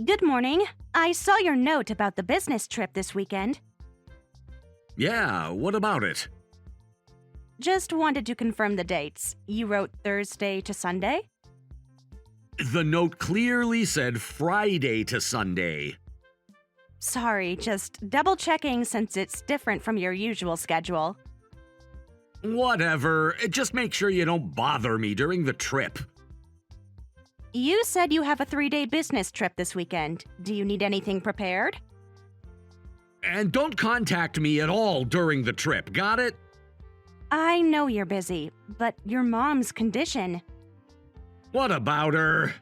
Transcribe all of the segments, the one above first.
Good morning. I saw your note about the business trip this weekend. Yeah, what about it? Just wanted to confirm the dates. You wrote Thursday to Sunday? The note clearly said Friday to Sunday. Sorry, just double checking since it's different from your usual schedule. Whatever, just make sure you don't bother me during the trip. You said you have a 3-day business trip this weekend. Do you need anything prepared? And don't contact me at all during the trip, got it? I know you're busy, but your mom's condition. What about her?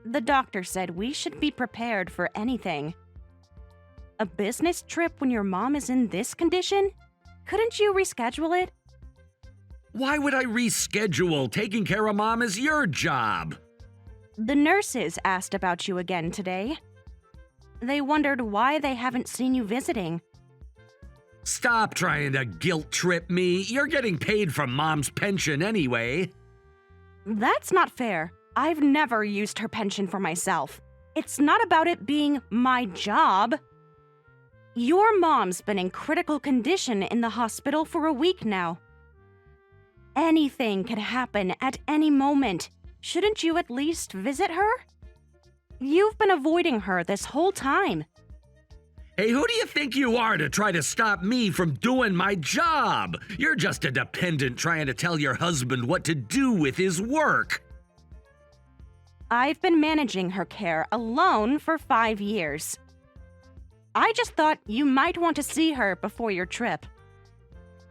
The doctor said we should be prepared for anything. A business trip when your mom is in this condition? Couldn't you reschedule it? Why would I reschedule? Taking care of Mom is your job. The nurses asked about you again today. They wondered why they haven't seen you visiting. Stop trying to guilt trip me. You're getting paid from Mom's pension anyway. That's not fair. I've never used her pension for myself. It's not about it being my job. Your mom's been in critical condition in the hospital for a week now. Anything could happen at any moment. Shouldn't you at least visit her? You've been avoiding her this whole time. Hey, who do you think you are to try to stop me from doing my job? You're just a dependent trying to tell your husband what to do with his work. I've been managing her care alone for 5 years. I just thought you might want to see her before your trip.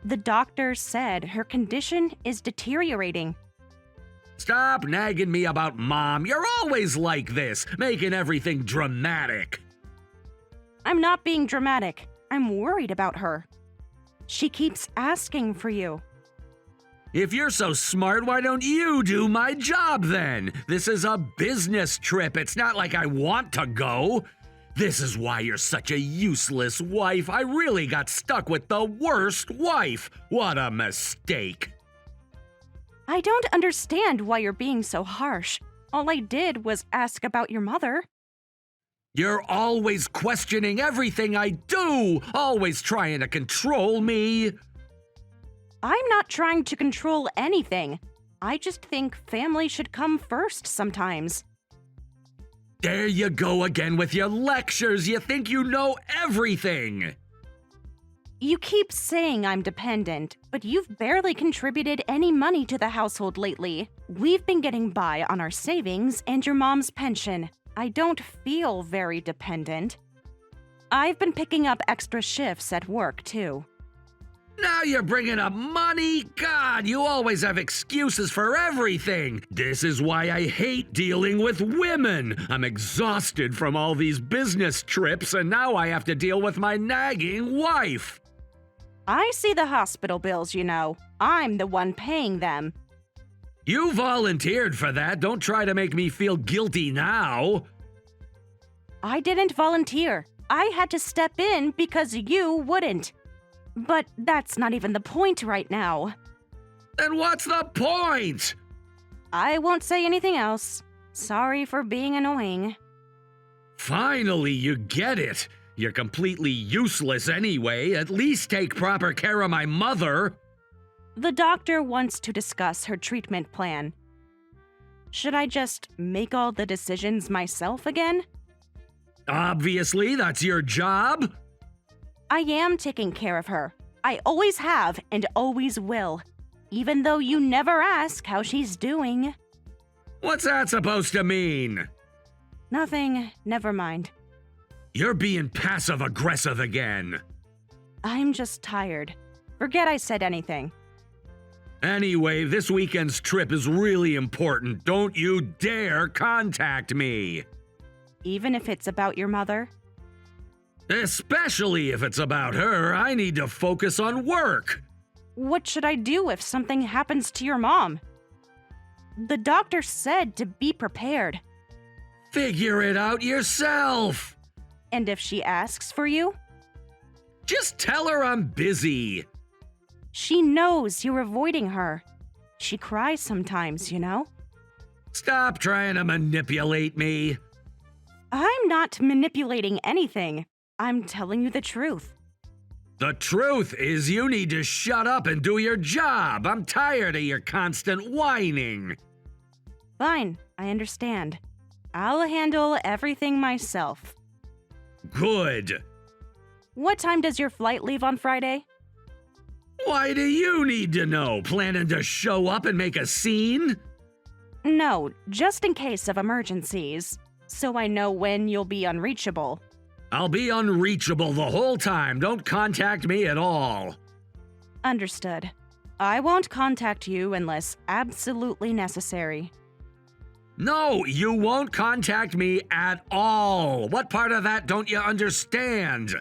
The doctor said her condition is deteriorating. Stop nagging me about Mom. You're always like this, making everything dramatic. I'm not being dramatic. I'm worried about her. She keeps asking for you. If you're so smart, why don't you do my job then? This is a business trip. It's not like I want to go. This is why you're such a useless wife. I really got stuck with the worst wife. What a mistake. I don't understand why you're being so harsh. All I did was ask about your mother. You're always questioning everything I do, always trying to control me. I'm not trying to control anything. I just think family should come first sometimes. There you go again with your lectures. You think you know everything. You keep saying I'm dependent, but you've barely contributed any money to the household lately. We've been getting by on our savings and your mom's pension. I don't feel very dependent. I've been picking up extra shifts at work, too. Now you're bringing up money? God, you always have excuses for everything. This is why I hate dealing with women. I'm exhausted from all these business trips, and now I have to deal with my nagging wife. I see the hospital bills, you know. I'm the one paying them. You volunteered for that. Don't try to make me feel guilty now. I didn't volunteer. I had to step in because you wouldn't. But that's not even the point right now. Then what's the point? I won't say anything else. Sorry for being annoying. Finally, you get it. You're completely useless anyway. At least take proper care of my mother. The doctor wants to discuss her treatment plan. Should I just make all the decisions myself again? Obviously, that's your job. I am taking care of her. I always have and always will. Even though you never ask how she's doing. What's that supposed to mean? Nothing. Never mind. You're being passive-aggressive again. I'm just tired. Forget I said anything. Anyway, this weekend's trip is really important. Don't you dare contact me. Even if it's about your mother? Especially if it's about her, I need to focus on work. What should I do if something happens to your mom? The doctor said to be prepared. Figure it out yourself. And if she asks for you? Just tell her I'm busy. She knows you're avoiding her. She cries sometimes, you know? Stop trying to manipulate me. I'm not manipulating anything. I'm telling you the truth. The truth is you need to shut up and do your job. I'm tired of your constant whining. Fine, I understand. I'll handle everything myself. Good. What time does your flight leave on Friday? Why do you need to know? Planning to show up and make a scene? No, just in case of emergencies, so I know when you'll be unreachable. I'll be unreachable the whole time. Don't contact me at all. Understood. I won't contact you unless absolutely necessary. No, you won't contact me at all. What part of that don't you understand?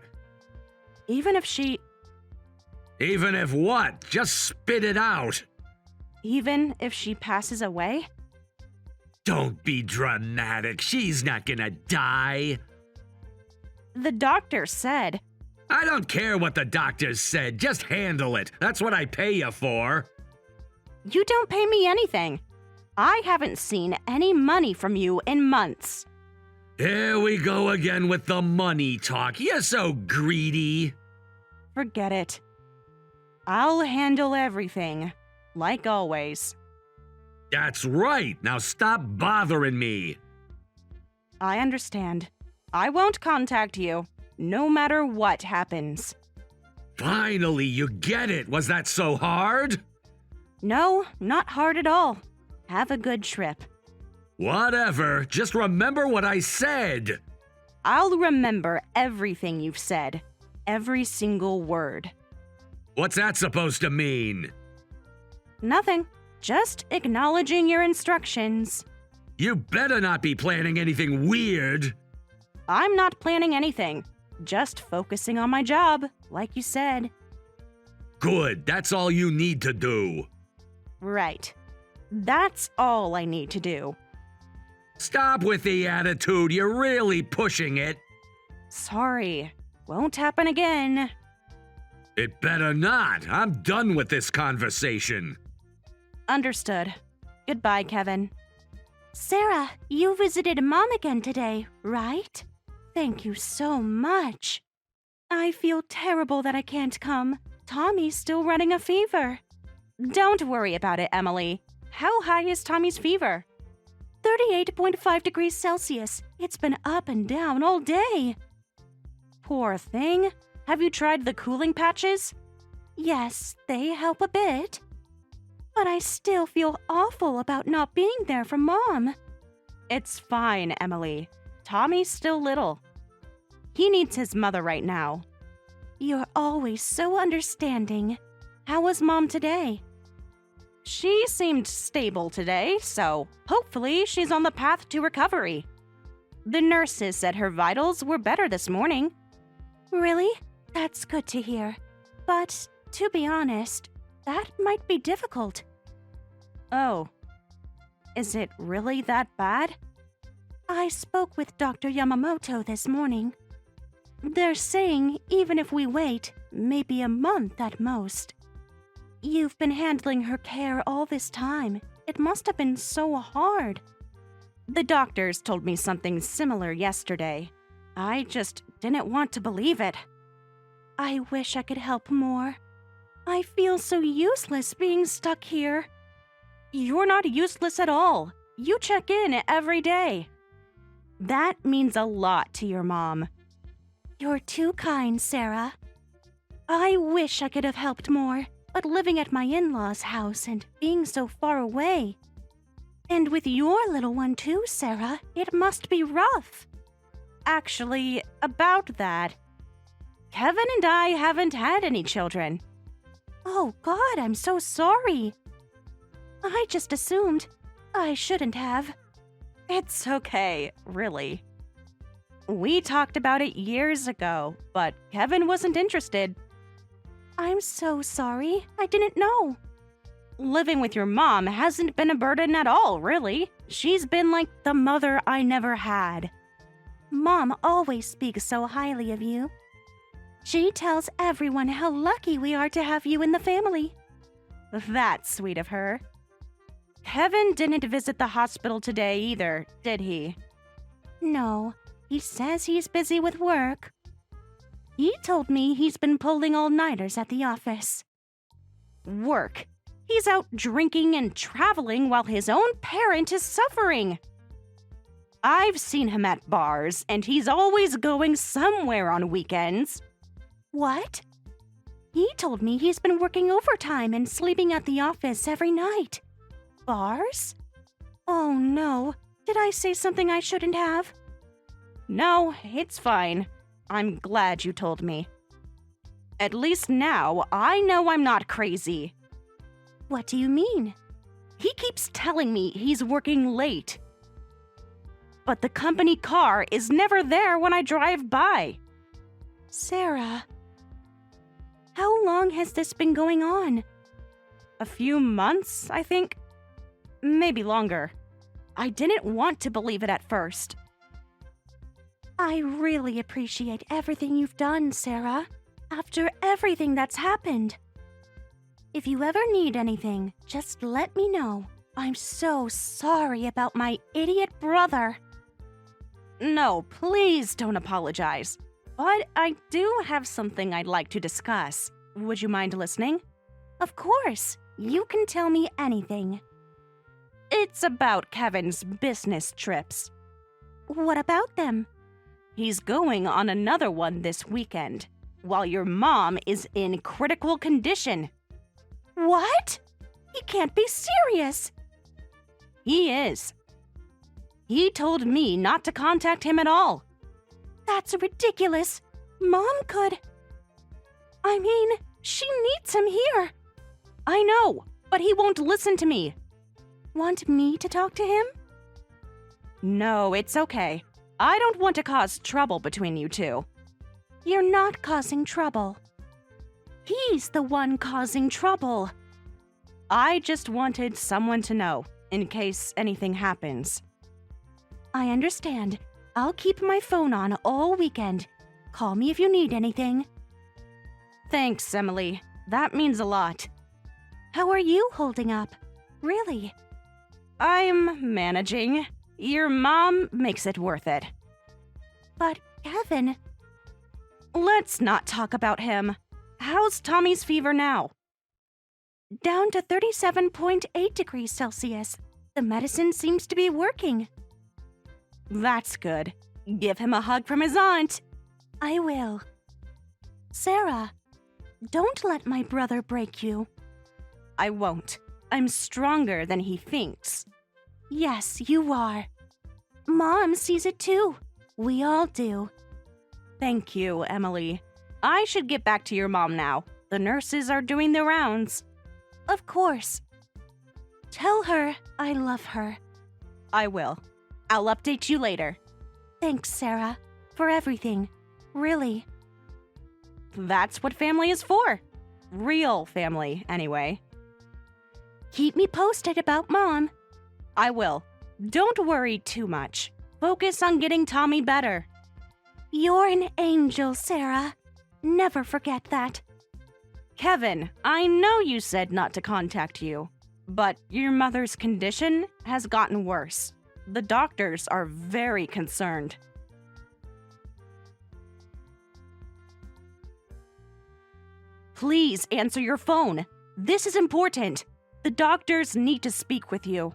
Even if she... Even if what? Just spit it out. Even if she passes away? Don't be dramatic. She's not gonna die. The doctor said... I don't care what the doctors said. Just handle it. That's what I pay you for. You don't pay me anything. I haven't seen any money from you in months. Here we go again with the money talk. You're so greedy. Forget it. I'll handle everything, like always. That's right. Now stop bothering me. I understand. I won't contact you, no matter what happens. Finally, you get it. Was that so hard? No, not hard at all. Have a good trip. Whatever. Just remember what I said. I'll remember everything you've said. Every single word. What's that supposed to mean? Nothing. Just acknowledging your instructions. You better not be planning anything weird. I'm not planning anything. Just focusing on my job, like you said. Good. That's all you need to do. Right. That's all I need to do. Stop with the attitude. You're really pushing it. Sorry. Won't happen again. It better not. I'm done with this conversation. Understood. Goodbye, Kevin. Sarah, you visited Mom again today, right? Thank you so much. I feel terrible that I can't come. Tommy's still running a fever. Don't worry about it, Emily. How high is Tommy's fever? 38.5 degrees Celsius. It's been up and down all day. Poor thing. Have you tried the cooling patches? Yes, they help a bit. But I still feel awful about not being there for Mom. It's fine, Emily. Tommy's still little. He needs his mother right now. You're always so understanding. How was Mom today? She seemed stable today, so hopefully she's on the path to recovery. The nurses said her vitals were better this morning. Really? That's good to hear. But, to be honest, that might be difficult. Oh. Is it really that bad? I spoke with Dr. Yamamoto this morning. They're saying even if we wait, maybe a month at most. You've been handling her care all this time. It must have been so hard. The doctors told me something similar yesterday. I just didn't want to believe it. I wish I could help more. I feel so useless being stuck here. You're not useless at all. You check in every day. That means a lot to your mom. You're too kind, Sarah. I wish I could have helped more, but living at my in-laws' house and being so far away. And with your little one too, Sarah, it must be rough. Actually, about that, Kevin and I haven't had any children. Oh God, I'm so sorry. I just assumed. I shouldn't have. It's okay, really. We talked about it years ago, but Kevin wasn't interested. I'm so sorry. I didn't know. Living with your mom hasn't been a burden at all, really. She's been like the mother I never had. Mom always speaks so highly of you. She tells everyone how lucky we are to have you in the family. That's sweet of her. Kevin didn't visit the hospital today either, did he? No, He says he's busy with work. He told me he's been pulling all-nighters at the office. Work? He's out drinking and traveling while his own parent is suffering. I've seen him at bars, and he's always going somewhere on weekends. What? He told me he's been working overtime and sleeping at the office every night. Bars? Oh no, did I say something I shouldn't have? No, it's fine. I'm glad you told me. At least now I know I'm not crazy. What do you mean? He keeps telling me he's working late. But the company car is never there when I drive by. Sarah, how long has this been going on? A few months, I think. Maybe longer. I didn't want to believe it at first. I really appreciate everything you've done, Sarah, after everything that's happened. If you ever need anything, just let me know. I'm so sorry about my idiot brother. No, please don't apologize. But I do have something I'd like to discuss. Would you mind listening? Of course. You can tell me anything. It's about Kevin's business trips. What about them? He's going on another one this weekend, while your mom is in critical condition. What? He can't be serious. He is. He told me not to contact him at all. That's ridiculous. Mom could... I mean, she needs him here. I know, but he won't listen to me. Want me to talk to him? No, it's okay. I don't want to cause trouble between you two. You're not causing trouble. He's the one causing trouble. I just wanted someone to know, in case anything happens. I understand. I'll keep my phone on all weekend. Call me if you need anything. Thanks, Emily. That means a lot. How are you holding up? Really? I'm managing. Your mom makes it worth it. But, Kevin... Let's not talk about him. How's Tommy's fever now? Down to 37.8 degrees Celsius. The medicine seems to be working. That's good. Give him a hug from his aunt. I will. Sarah, don't let my brother break you. I won't. I'm stronger than he thinks. Yes, you are. Mom sees it too. We all do. Thank you, Emily. I should get back to your mom now. The nurses are doing their rounds. Of course. Tell her I love her. I will. I'll update you later. Thanks, Sarah, for everything. Really. That's what family is for. Real family, anyway. Keep me posted about Mom. I will. Don't worry too much. Focus on getting Tommy better. You're an angel, Sarah. Never forget that. Kevin, I know you said not to contact you, but your mother's condition has gotten worse. The doctors are very concerned. Please answer your phone. This is important. The doctors need to speak with you.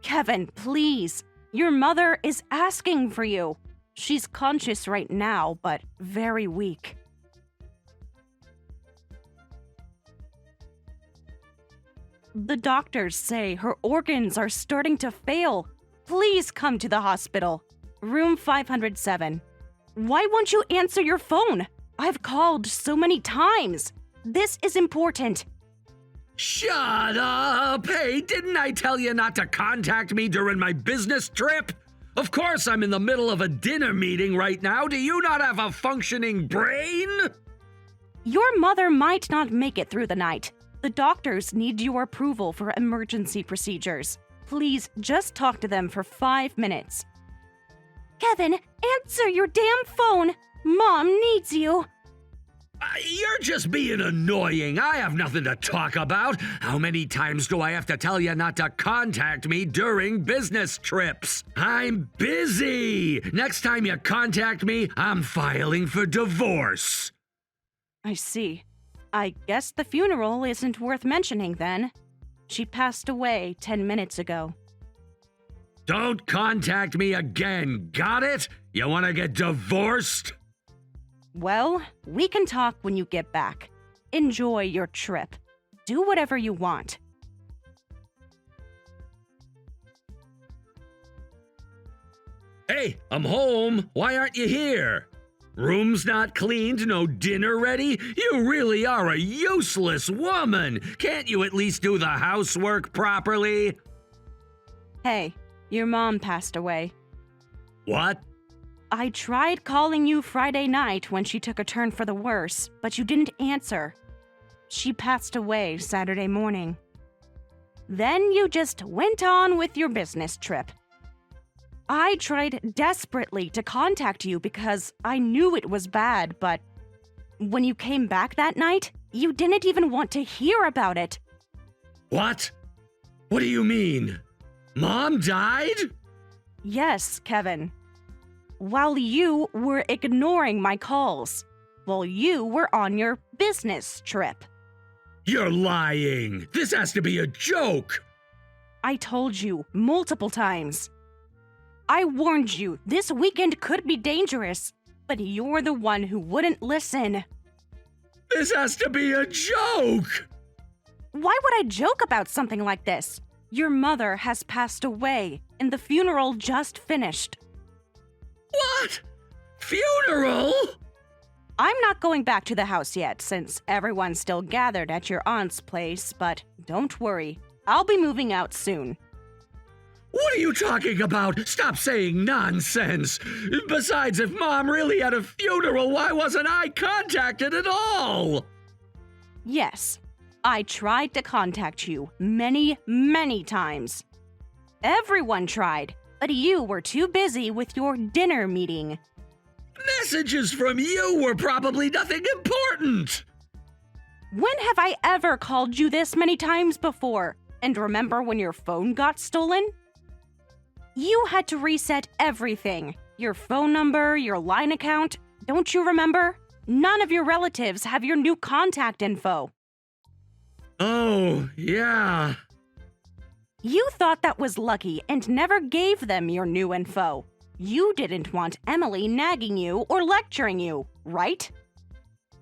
Kevin, please. Your mother is asking for you. She's conscious right now, but very weak. The doctors say her organs are starting to fail. Please come to the hospital. Room 507. Why won't you answer your phone? I've called so many times. This is important. Shut up! Hey, didn't I tell you not to contact me during my business trip? Of course I'm in the middle of a dinner meeting right now. Do you not have a functioning brain? Your mother might not make it through the night. The doctors need your approval for emergency procedures. Please just talk to them for 5 minutes. Kevin, answer your damn phone! Mom needs you! You're just being annoying. I have nothing to talk about. How many times do I have to tell you not to contact me during business trips? I'm busy. Next time you contact me, I'm filing for divorce. I see. I guess the funeral isn't worth mentioning then. She passed away 10 minutes ago. Don't contact me again, got it? You want to get divorced? Well, we can talk when you get back. Enjoy your trip. Do whatever you want. Hey, I'm home. Why aren't you here? Room's not cleaned, no dinner ready? You really are a useless woman. Can't you at least do the housework properly? Hey, your mom passed away. What? I tried calling you Friday night when she took a turn for the worse, but you didn't answer. She passed away Saturday morning. Then you just went on with your business trip. I tried desperately to contact you because I knew it was bad, but when you came back that night, you didn't even want to hear about it. What? What do you mean? Mom died? Yes, Kevin. While you were ignoring my calls, while you were on your business trip. You're lying. This has to be a joke. I told you multiple times. I warned you this weekend could be dangerous, but you're the one who wouldn't listen. This has to be a joke. Why would I joke about something like this? Your mother has passed away, and the funeral just finished. What? Funeral? I'm not going back to the house yet, since everyone's still gathered at your aunt's place, but don't worry, I'll be moving out soon. What are you talking about? Stop saying nonsense. Besides, if Mom really had a funeral, why wasn't I contacted at all? Yes, I tried to contact you many, many times. Everyone tried, but you were too busy with your dinner meeting. Messages from you were probably nothing important. When have I ever called you this many times before? And remember when your phone got stolen? You had to reset everything. Your phone number, your line account. Don't you remember? None of your relatives have your new contact info. Oh, yeah. You thought that was lucky and never gave them your new info. You didn't want Emily nagging you or lecturing you, right?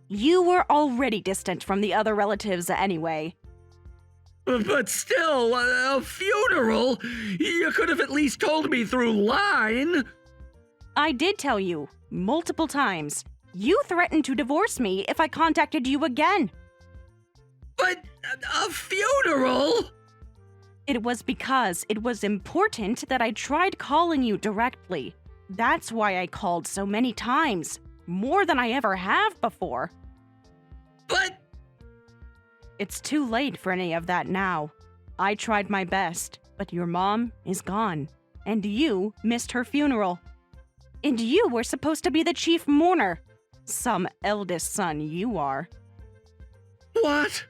You were already distant from the other relatives anyway. But still, a funeral? You could have at least told me through line. I did tell you, multiple times. You threatened to divorce me if I contacted you again. But a funeral? It was because it was important that I tried calling you directly. That's why I called so many times. More than I ever have before. But... It's too late for any of that now. I tried my best, but your mom is gone. And you missed her funeral. And you were supposed to be the chief mourner. Some eldest son you are. What?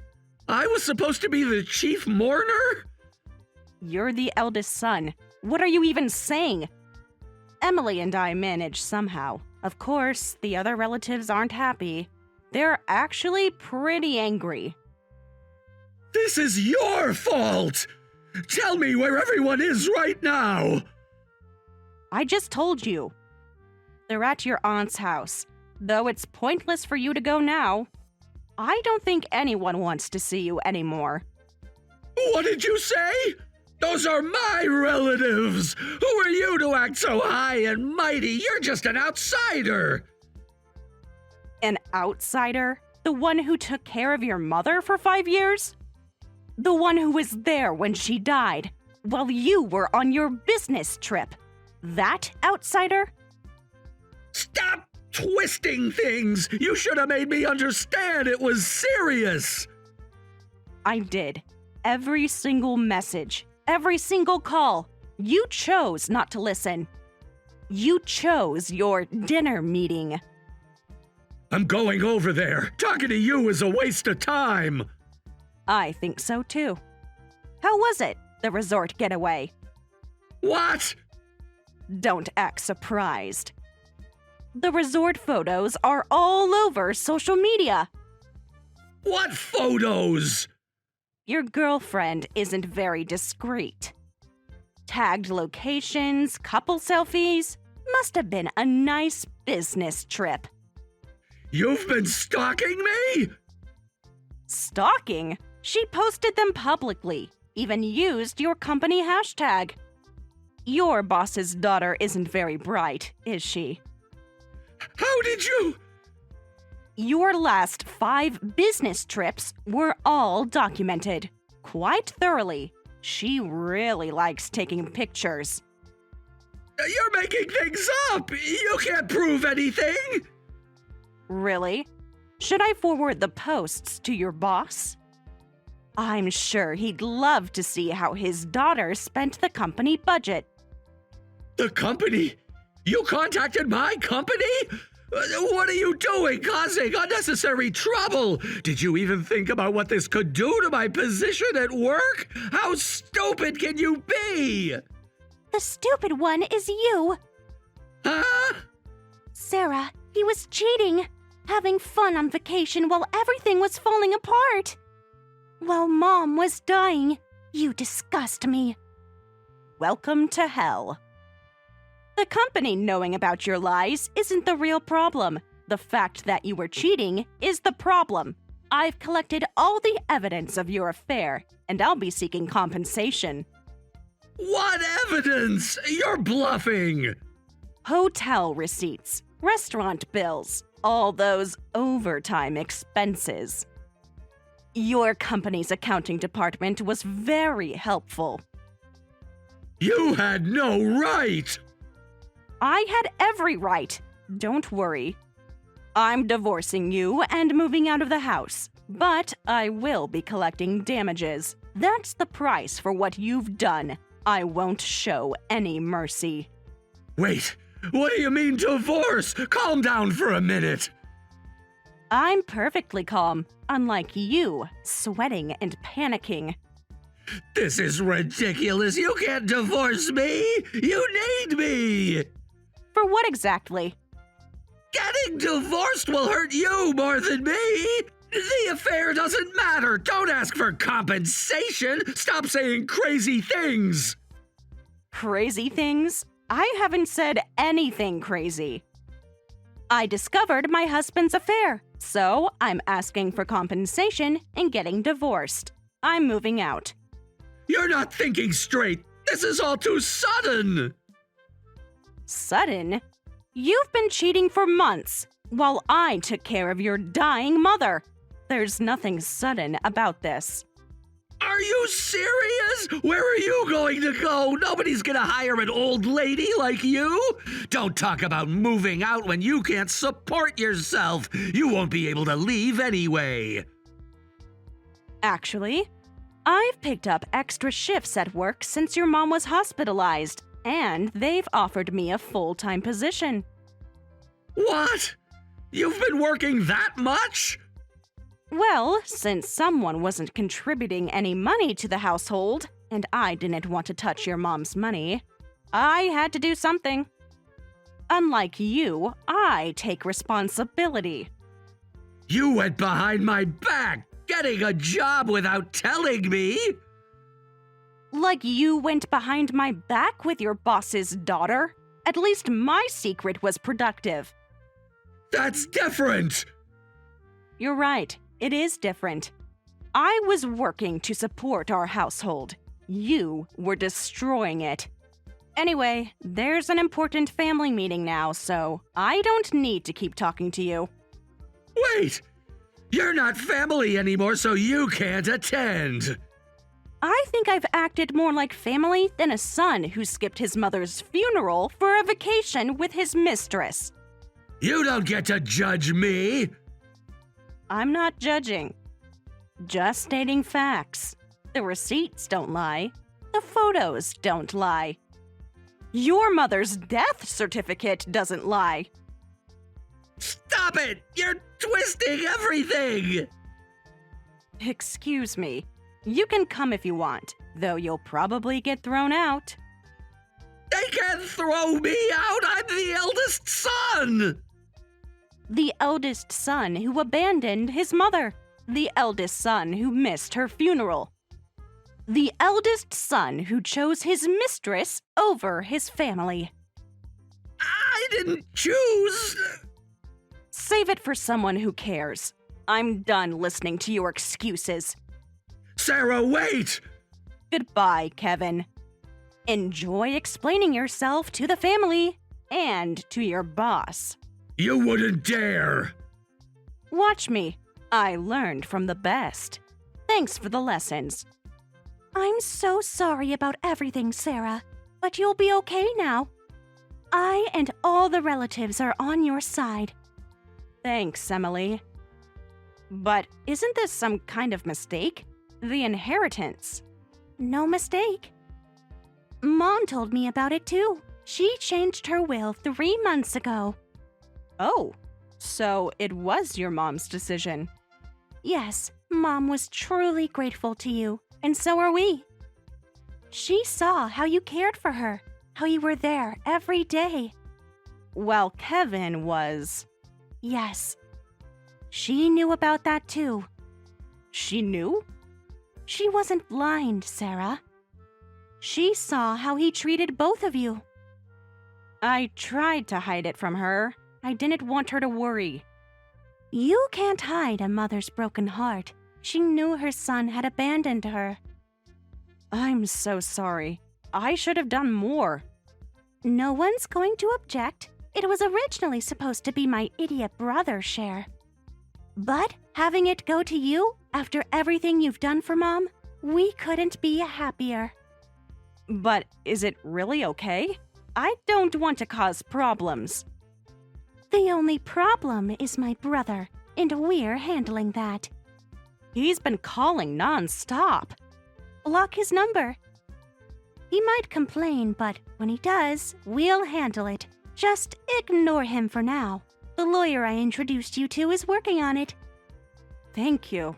I was supposed to be the chief mourner? You're the eldest son. What are you even saying? Emily and I manage somehow. Of course, the other relatives aren't happy. They're actually pretty angry. This is your fault! Tell me where everyone is right now! I just told you. They're at your aunt's house, though it's pointless for you to go now. I don't think anyone wants to see you anymore. What did you say? Those are my relatives! Who are you to act so high and mighty? You're just an outsider! An outsider? The one who took care of your mother for 5 years? The one who was there when she died, while you were on your business trip? That outsider? Stop twisting things! You should have made me understand it was serious! I did. Every single message, every single call. You chose not to listen. You chose your dinner meeting. I'm going over there. Talking to you is a waste of time. I think so too. How was it, the resort getaway? What? Don't act surprised. The resort photos are all over social media. What photos? Your girlfriend isn't very discreet. Tagged locations, couple selfies. Must have been a nice business trip. You've been stalking me? Stalking? She posted them publicly, even used your company hashtag. Your boss's daughter isn't very bright, is she? How did you? Your last 5 business trips were all documented, quite thoroughly. She really likes taking pictures. You're making things up! You can't prove anything! Really? Should I forward the posts to your boss? I'm sure he'd love to see how his daughter spent the company budget. The company? You contacted my company? What are you doing, causing unnecessary trouble? Did you even think about what this could do to my position at work? How stupid can you be? The stupid one is you. Huh? Sarah, he was cheating, having fun on vacation while everything was falling apart. While Mom was dying, you disgust me. Welcome to hell. The company knowing about your lies isn't the real problem. The fact that you were cheating is the problem. I've collected all the evidence of your affair, and I'll be seeking compensation. What evidence? You're bluffing! Hotel receipts, restaurant bills, all those overtime expenses. Your company's accounting department was very helpful. You had no right! I had every right. Don't worry. I'm divorcing you and moving out of the house, but I will be collecting damages. That's the price for what you've done. I won't show any mercy. Wait, what do you mean divorce? Calm down for a minute. I'm perfectly calm, unlike you, sweating and panicking. This is ridiculous. You can't divorce me. You need me. For what exactly? Getting divorced will hurt you more than me. The affair doesn't matter. Don't ask for compensation. Stop saying crazy things. Crazy things? I haven't said anything crazy. I discovered my husband's affair, so I'm asking for compensation and getting divorced. I'm moving out. You're not thinking straight. This is all too sudden. Sudden? You've been cheating for months, while I took care of your dying mother. There's nothing sudden about this. Are you serious? Where are you going to go? Nobody's gonna hire an old lady like you. Don't talk about moving out when you can't support yourself. You won't be able to leave anyway. Actually, I've picked up extra shifts at work since your mom was hospitalized, and they've offered me a full-time position. What? You've been working that much? Well, since someone wasn't contributing any money to the household, and I didn't want to touch your mom's money, I had to do something. Unlike you, I take responsibility. You went behind my back, getting a job without telling me. Like you went behind my back with your boss's daughter? At least my secret was productive. That's different. You're right. It is different. I was working to support our household. You were destroying it. Anyway, there's an important family meeting now, so I don't need to keep talking to you. Wait! You're not family anymore, so you can't attend. I think I've acted more like family than a son who skipped his mother's funeral for a vacation with his mistress. You don't get to judge me. I'm not judging. Just stating facts. The receipts don't lie. The photos don't lie. Your mother's death certificate doesn't lie. Stop Stop it! You're twisting everything! Excuse me. You can come if you want, though you'll probably get thrown out. They can't throw me out! I'm the eldest son! The eldest son who abandoned his mother. The eldest son who missed her funeral. The eldest son who chose his mistress over his family. I didn't choose. Save it for someone who cares. I'm done listening to your excuses. Sarah, wait! Goodbye, Kevin. Enjoy explaining yourself to the family and to your boss. You wouldn't dare! Watch me. I learned from the best. Thanks for the lessons. I'm so sorry about everything, Sarah, but you'll be okay now. I and all the relatives are on your side. Thanks, Emily. But isn't this some kind of mistake? The inheritance. No mistake. Mom told me about it too. She changed her will 3 months ago. Oh, so it was your mom's decision. Yes, Mom was truly grateful to you, and so are we. She saw how you cared for her, how you were there every day. Well, Kevin was. Yes. She knew about that too. She knew? She wasn't blind, Sarah. She saw how he treated both of you. I tried to hide it from her. I didn't want her to worry. You can't hide a mother's broken heart. She knew her son had abandoned her. I'm so sorry. I should have done more. No one's going to object. It was originally supposed to be my idiot brother's share. But having it go to you after everything you've done for Mom, we couldn't be happier. But is it really okay? I don't want to cause problems. The only problem is my brother, and we're handling that. He's been calling non-stop. Block his number. He might complain, but when he does, we'll handle it. Just ignore him for now. The lawyer I introduced you to is working on it. Thank you.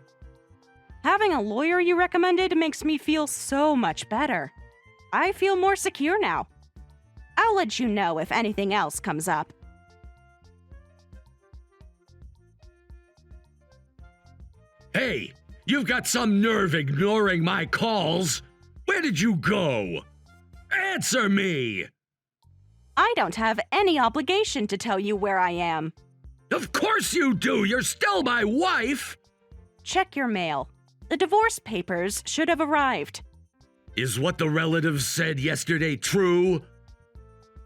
Having a lawyer you recommended makes me feel so much better. I feel more secure now. I'll let you know if anything else comes up. Hey, you've got some nerve ignoring my calls. Where did you go? Answer me! I don't have any obligation to tell you where I am. Of course you do! You're still my wife! Check your mail. The divorce papers should have arrived. Is what the relatives said yesterday true?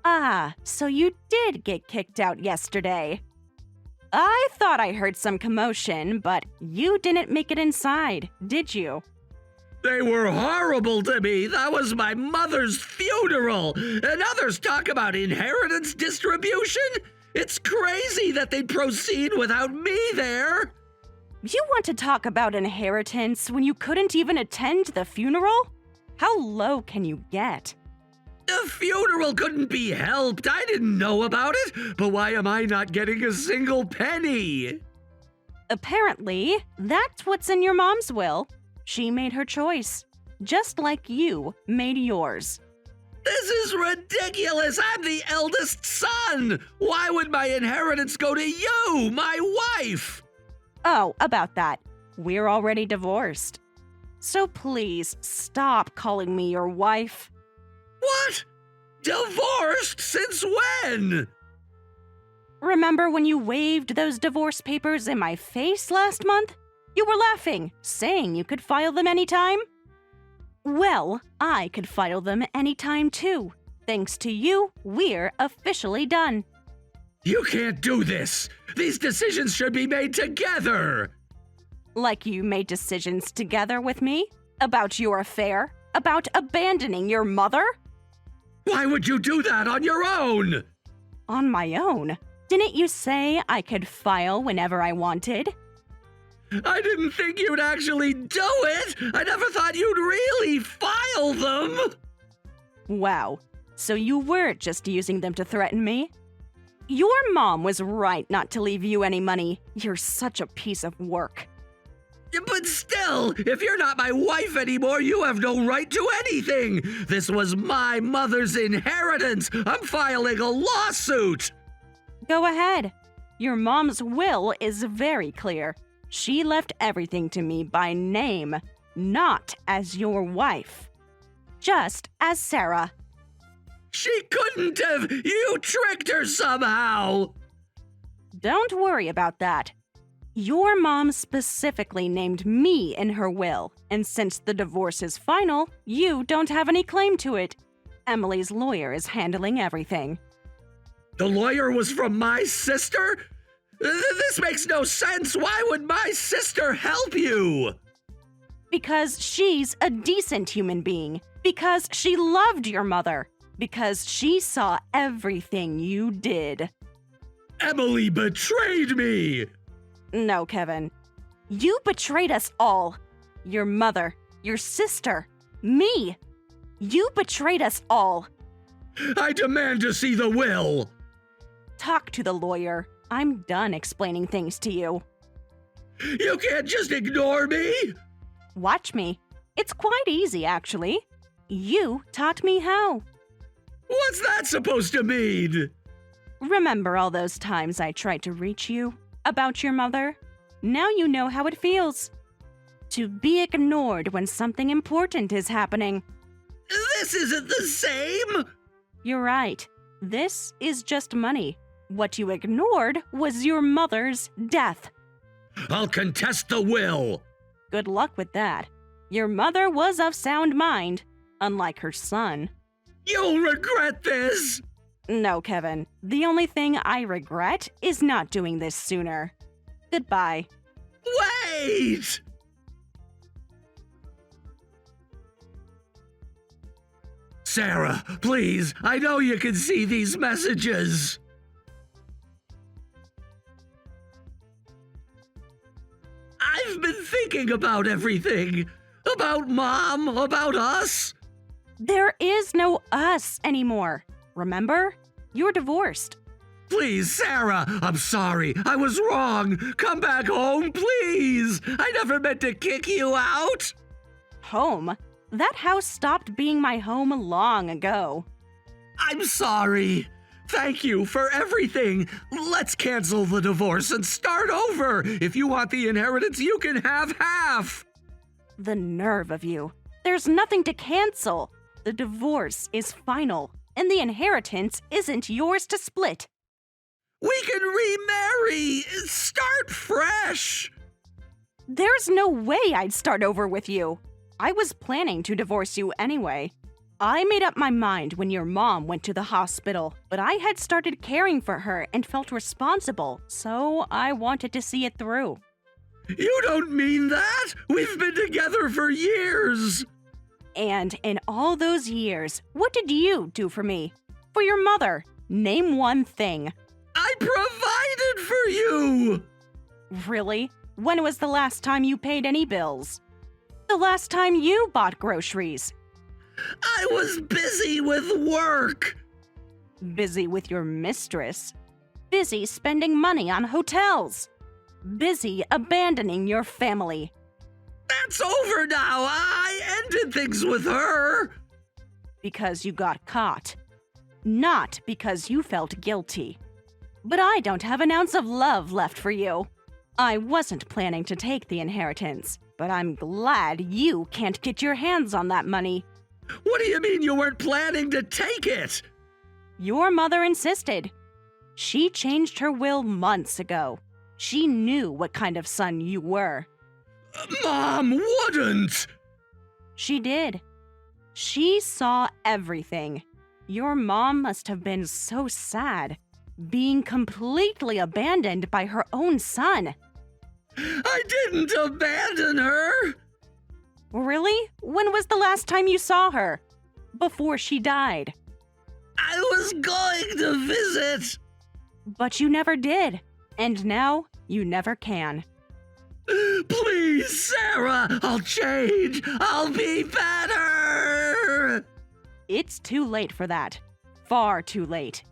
Ah, so you did get kicked out yesterday. I thought I heard some commotion, but you didn't make it inside, did you? They were horrible to me. That was my mother's funeral. And others talk about inheritance distribution. It's crazy that they'd proceed without me there. You want to talk about inheritance when you couldn't even attend the funeral? How low can you get? The funeral couldn't be helped. I didn't know about it. But why am I not getting a single penny? Apparently, that's what's in your mom's will. She made her choice, just like you made yours. This is ridiculous. I'm the eldest son. Why would my inheritance go to you, my wife? Oh, about that. We're already divorced. So please stop calling me your wife. What? Divorced? Since when? Remember when you waved those divorce papers in my face last month? You were laughing, saying you could file them anytime. Well, I could file them anytime too. Thanks to you, we're officially done. You can't do this. These decisions should be made together. Like you made decisions together with me? About your affair? About abandoning your mother? Why would you do that on your own? On my own? Didn't you say I could file whenever I wanted? I didn't think you'd actually do it. I never thought you'd really file them. Wow, so you were just using them to threaten me? Your mom was right not to leave you any money. You're such a piece of work. But still, if you're not my wife anymore, you have no right to anything. This was my mother's inheritance. I'm filing a lawsuit. Go ahead. Your mom's will is very clear. She left everything to me by name, not as your wife. Just as Sarah. She couldn't have. You tricked her somehow. Don't worry about that. Your mom specifically named me in her will, and since the divorce is final, you don't have any claim to it. Emily's lawyer is handling everything. The lawyer was from my sister? This makes no sense. Why would my sister help you? Because she's a decent human being. Because she loved your mother. Because she saw everything you did. Emily betrayed me! No, Kevin. You betrayed us all. Your mother, your sister, me. You betrayed us all. I demand to see the will. Talk to the lawyer. I'm done explaining things to you. You can't just ignore me. Watch me. It's quite easy, actually. You taught me how. What's that supposed to mean? Remember all those times I tried to reach you about your mother? Now you know how it feels. To be ignored when something important is happening. This isn't the same. You're right. This is just money. What you ignored was your mother's death. I'll contest the will. Good luck with that. Your mother was of sound mind, unlike her son. You'll regret this. No, Kevin. The only thing I regret is not doing this sooner. Goodbye. Wait! Sarah, please, I know you can see these messages. I've been thinking about everything. About Mom, about us. There is no us anymore. Remember? You're divorced. Please, Sarah, I'm sorry. I was wrong. Come back home, please. I never meant to kick you out. Home? That house stopped being my home long ago. I'm sorry. Thank you for everything. Let's cancel the divorce and start over. If you want the inheritance, you can have half. The nerve of you. There's nothing to cancel. The divorce is final, and the inheritance isn't yours to split. We can remarry. Start fresh. There's no way I'd start over with you. I was planning to divorce you anyway. I made up my mind when your mom went to the hospital, but I had started caring for her and felt responsible, so I wanted to see it through. You don't mean that? We've been together for years. And in all those years, what did you do for me? For your mother? Name one thing. I provided for you. Really? When was the last time you paid any bills? The last time you bought groceries? I was busy with work. Busy with your mistress. Busy spending money on hotels. Busy abandoning your family. That's over now. I ended things with her. Because you got caught. Not because you felt guilty. But I don't have an ounce of love left for you. I wasn't planning to take the inheritance, but I'm glad you can't get your hands on that money. What do you mean you weren't planning to take it? Your mother insisted. She changed her will months ago. She knew what kind of son you were. Mom wouldn't! She did. She saw everything. Your mom must have been so sad, being completely abandoned by her own son. I didn't abandon her! Really? When was the last time you saw her? Before she died. I was going to visit. But you never did. And now, you never can. Please, Sarah, I'll change. I'll be better. It's too late for that. Far too late.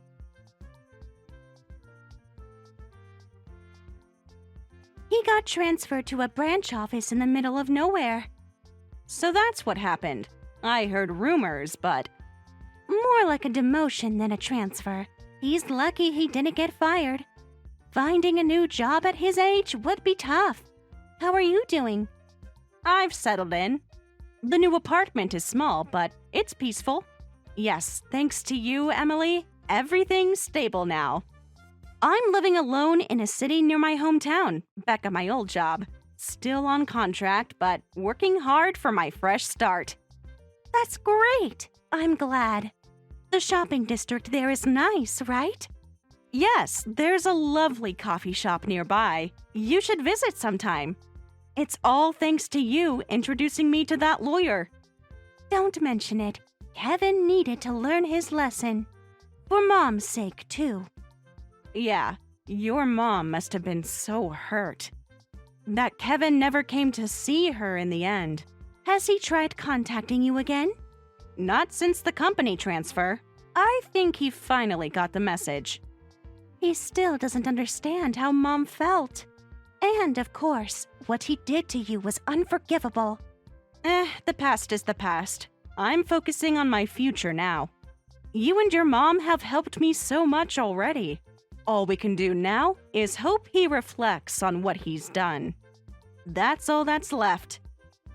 He got transferred to a branch office in the middle of nowhere. So that's what happened. I heard rumors, but more like a demotion than a transfer. He's lucky he didn't get fired. Finding a new job at his age would be tough. How are you doing? I've settled in. The new apartment is small, but it's peaceful. Yes, thanks to you, Emily, everything's stable now. I'm living alone in a city near my hometown, back at my old job. Still on contract, but working hard for my fresh start. That's great. I'm glad. The shopping district there is nice, right? Yes, there's a lovely coffee shop nearby. You should visit sometime. It's all thanks to you introducing me to that lawyer. Don't mention it. Kevin needed to learn his lesson. For Mom's sake, too. Yeah, your mom must have been so hurt. That Kevin never came to see her in the end. Has he tried contacting you again? Not since the company transfer. I think he finally got the message. He still doesn't understand how Mom felt. And, of course, what he did to you was unforgivable. The past is the past. I'm focusing on my future now. You and your mom have helped me so much already. All we can do now is hope he reflects on what he's done. That's all that's left.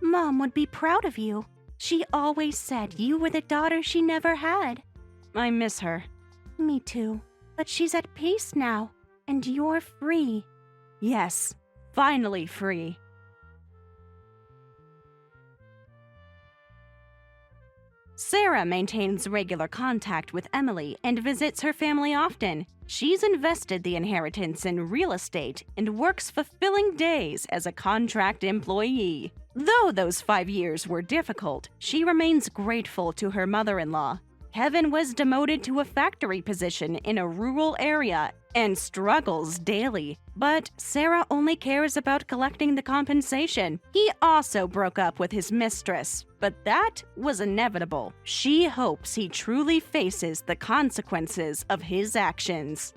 Mom would be proud of you. She always said you were the daughter she never had. I miss her. Me too. But she's at peace now, and you're free. Yes, finally free. Sarah maintains regular contact with Emily and visits her family often. She's invested the inheritance in real estate and works fulfilling days as a contract employee. Though those 5 years were difficult, she remains grateful to her mother-in-law. Kevin was demoted to a factory position in a rural area and struggles daily. But Sarah only cares about collecting the compensation. He also broke up with his mistress, but that was inevitable. She hopes he truly faces the consequences of his actions.